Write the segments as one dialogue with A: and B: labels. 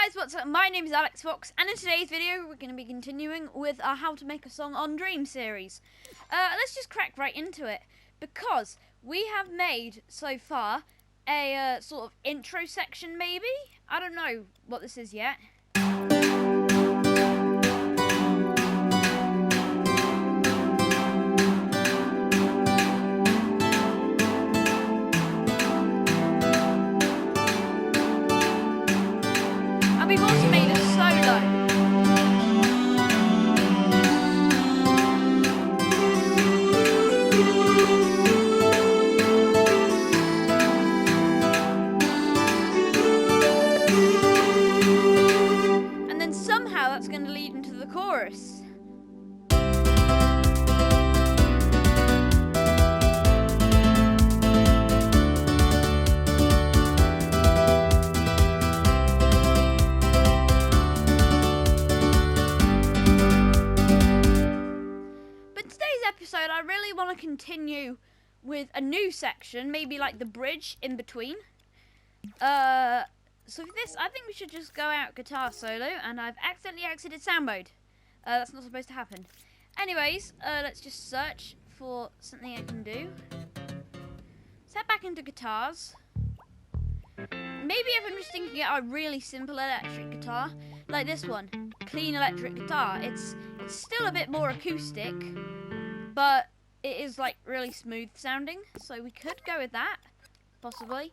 A: guys, what's up? My name is Alex Fox, and in today's video we're going to be continuing with our How to Make a Song on Dream series. Let's just crack right into it, because we have made, so far, a sort of intro section maybe? I don't know what this is yet. And we've also made a solo. And then somehow that's going to lead into the chorus. Episode, I really want to continue with a new section, maybe like the bridge in between. So for this, I think we should just go out guitar solo, and I've accidentally exited sound mode. That's not supposed to happen. Anyways, let's just search for something I can do. Let's head back into guitars. Maybe if I'm just thinking a really simple electric guitar, like this one, clean electric guitar. It's still a bit more acoustic, but it is like really smooth sounding, so we could go with that, possibly.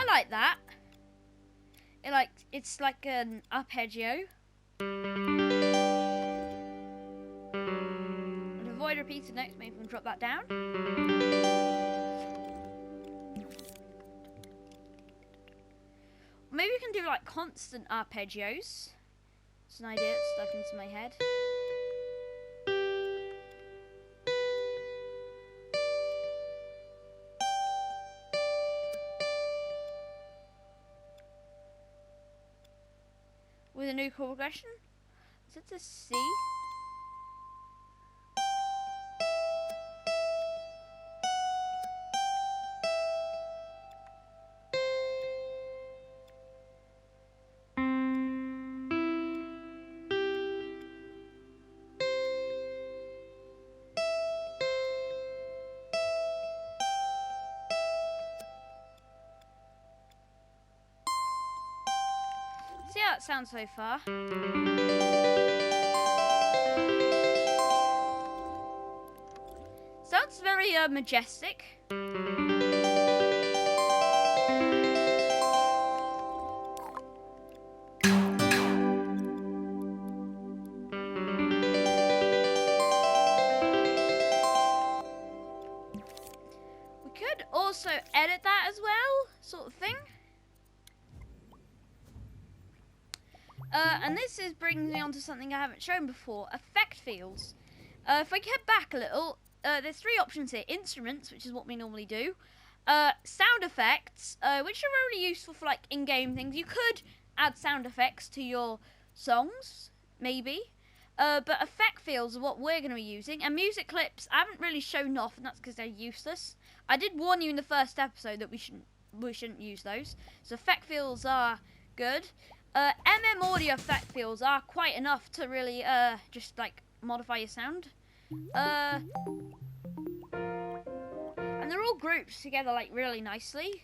A: Like that. It's like an arpeggio. And avoid repeated notes, maybe we can drop that down. Maybe we can do like constant arpeggios. It's an idea that's stuck into my head. With a new chord progression. Is it a C? See how it sounds so far. Sounds very majestic. We could also edit that as well, sort of thing. And this brings me on to something I haven't shown before, effect fields. If I head back a little, there's three options here. Instruments, which is what we normally do. Sound effects, which are really useful for like in-game things. You could add sound effects to your songs, maybe. But effect fields are what we're going to be using. And music clips, I haven't really shown off, and that's because they're useless. I did warn you in the first episode that we shouldn't use those. So effect fields are good. Audio effect fields are quite enough to really just like modify your sound. And they're all grouped together like really nicely.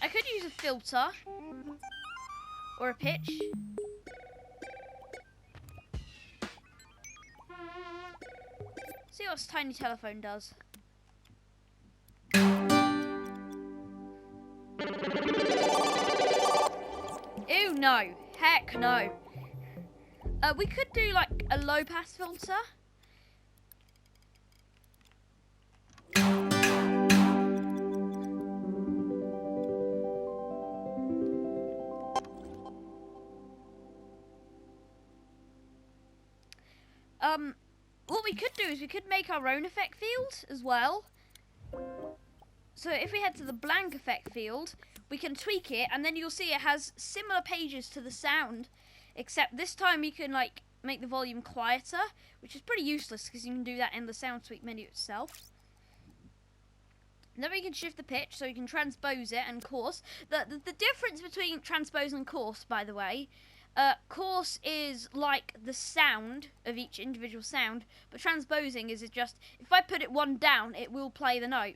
A: I could use a filter or a pitch. See what this tiny telephone does. no. Heck no. We could do like a low pass filter. What we could do is we could make our own effect field as well. So if we head to the blank effect field, we can tweak it, and then you'll see it has similar pages to the sound, except this time you can like make the volume quieter, which is pretty useless because you can do that in the sound tweak menu itself. And then we can shift the pitch so you can transpose it and coarse. The difference between transpose and coarse, by the way, coarse is like the sound of each individual sound, but transposing is just, if I put it one down, it will play the note.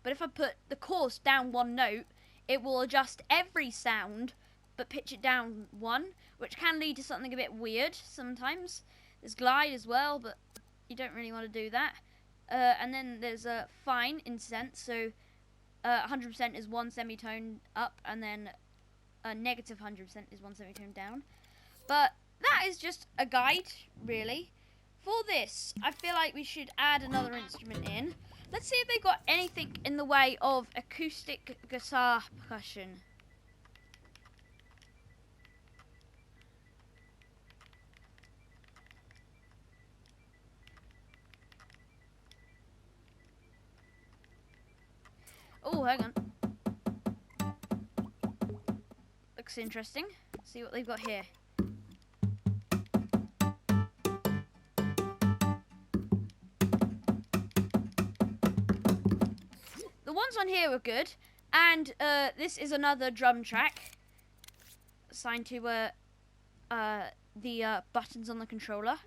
A: But if I put the coarse down one note, it will adjust every sound, but pitch it down one, which can lead to something a bit weird sometimes. There's glide as well, but you don't really want to do that. And then there's a fine in sense, so 100% is one semitone up, and then negative 100% is one semitone down. But that is just a guide, really. For this, I feel like we should add another instrument in. Let's see if they got anything in the way of acoustic guitar percussion. Oh, hang on. Looks interesting. Let's see what they've got here. The ones on here were good, and this is another drum track assigned to the buttons on the controller.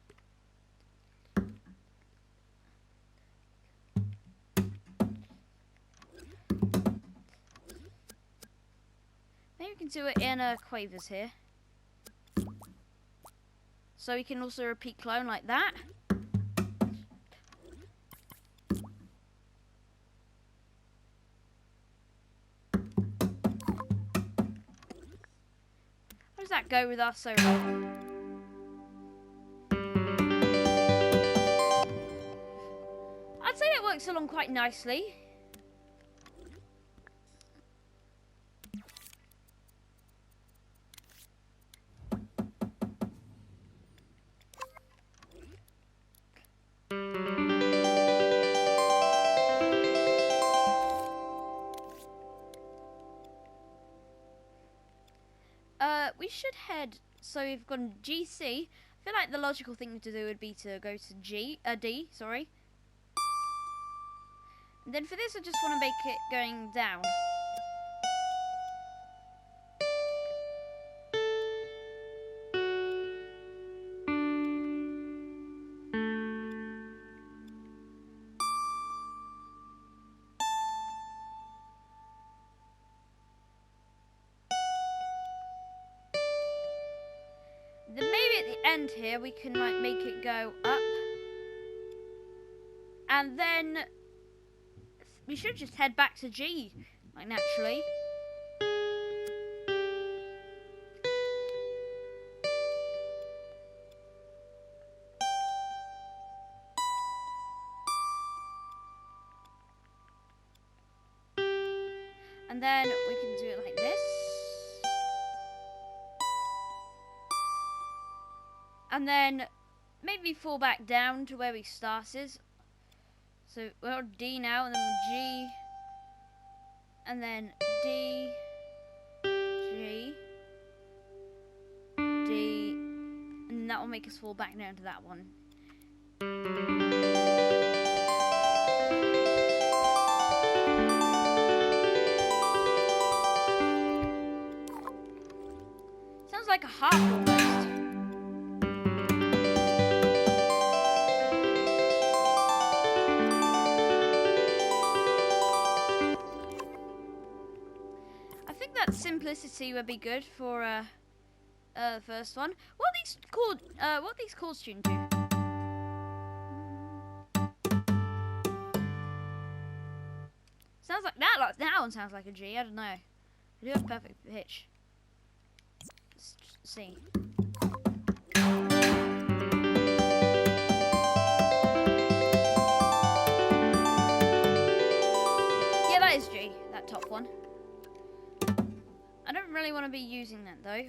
A: Maybe we can do it in quavers here. So we can also repeat clone like that. How does that go with our solo? I'd say it works along quite nicely. We should head, so we've gone GC. I feel like the logical thing to do would be to go to D, sorry. And then for this I just want to make it going down. Then maybe at the end here we can like make it go up. And then we should just head back to G, like naturally. And then we can do it like this. And then maybe fall back down to where we started. So we're on D now, and then G, and then D, G, D, and that will make us fall back down to that one. Sounds like a harp almost. Simplicity would be good for the first one. What are these chords tuned to? Sounds like that. Like that one sounds like a G. I don't know. I do have perfect pitch. Let's see. Yeah, that is G, that top one. I don't really want to be using that though.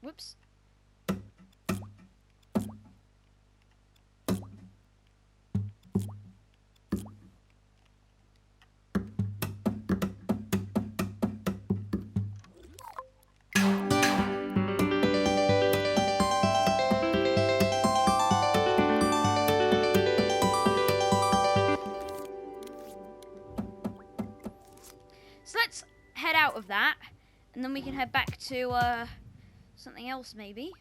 A: Whoops. So let's head out of that, and then we can head back to something else maybe.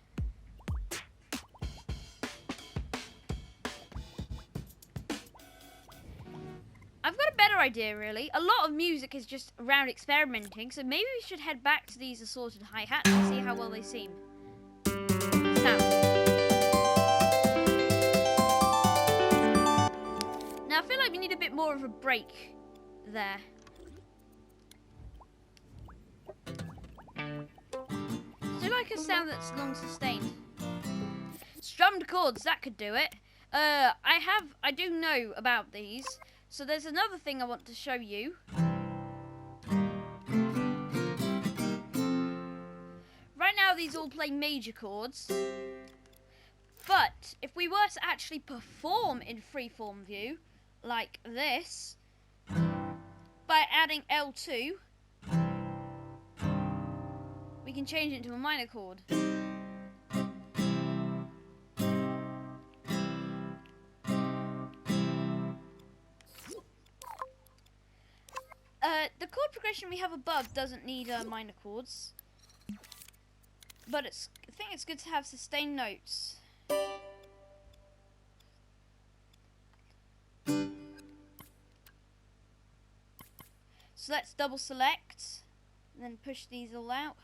A: I've got a better idea really. A lot of music is just around experimenting, so maybe we should head back to these assorted hi-hats and see how well they seem. Sound. Now I feel like we need a bit more of a break there. Do like a sound that's long sustained. Strummed chords, that could do it. I do know about these. So there's another thing I want to show you. Right now these all play major chords. But if we were to actually perform in freeform view, like this, by adding L2, we can change it into a minor chord. The chord progression we have above doesn't need minor chords, but I think it's good to have sustained notes. So let's double select, and then push these all out.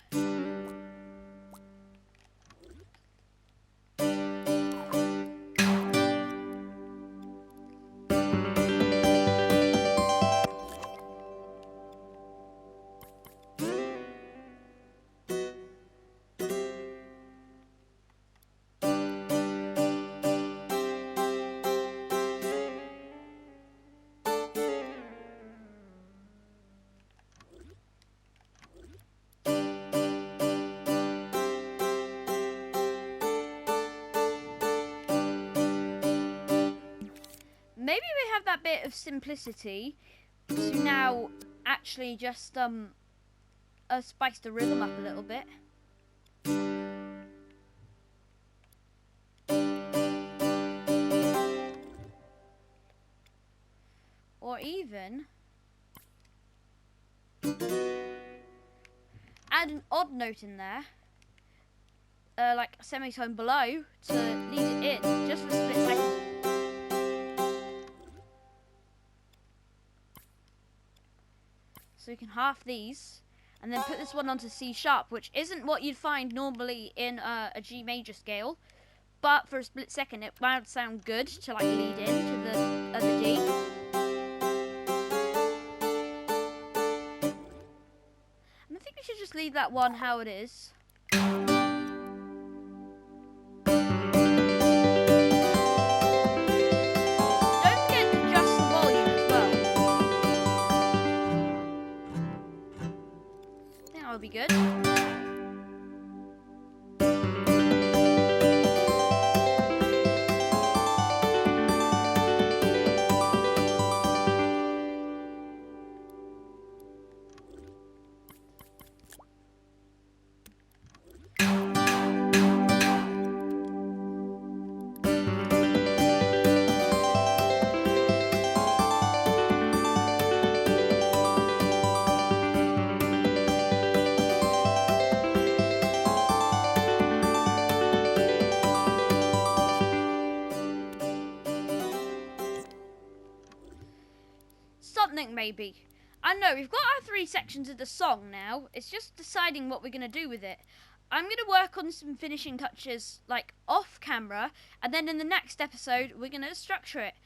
A: Maybe we have that bit of simplicity to now actually just spice the rhythm up a little bit. Or even add an odd note in there, like a semitone below, to lead it in just for a split second. So we can half these, and then put this one onto C sharp, which isn't what you'd find normally in a G major scale, but for a split second it might sound good to like lead into the other D. And I think we should just leave that one how it is. Be good. Something maybe. I know, we've got our 3 sections of the song now. It's just deciding what we're going to do with it. I'm going to work on some finishing touches, like, off camera, and then in the next episode, we're going to structure it.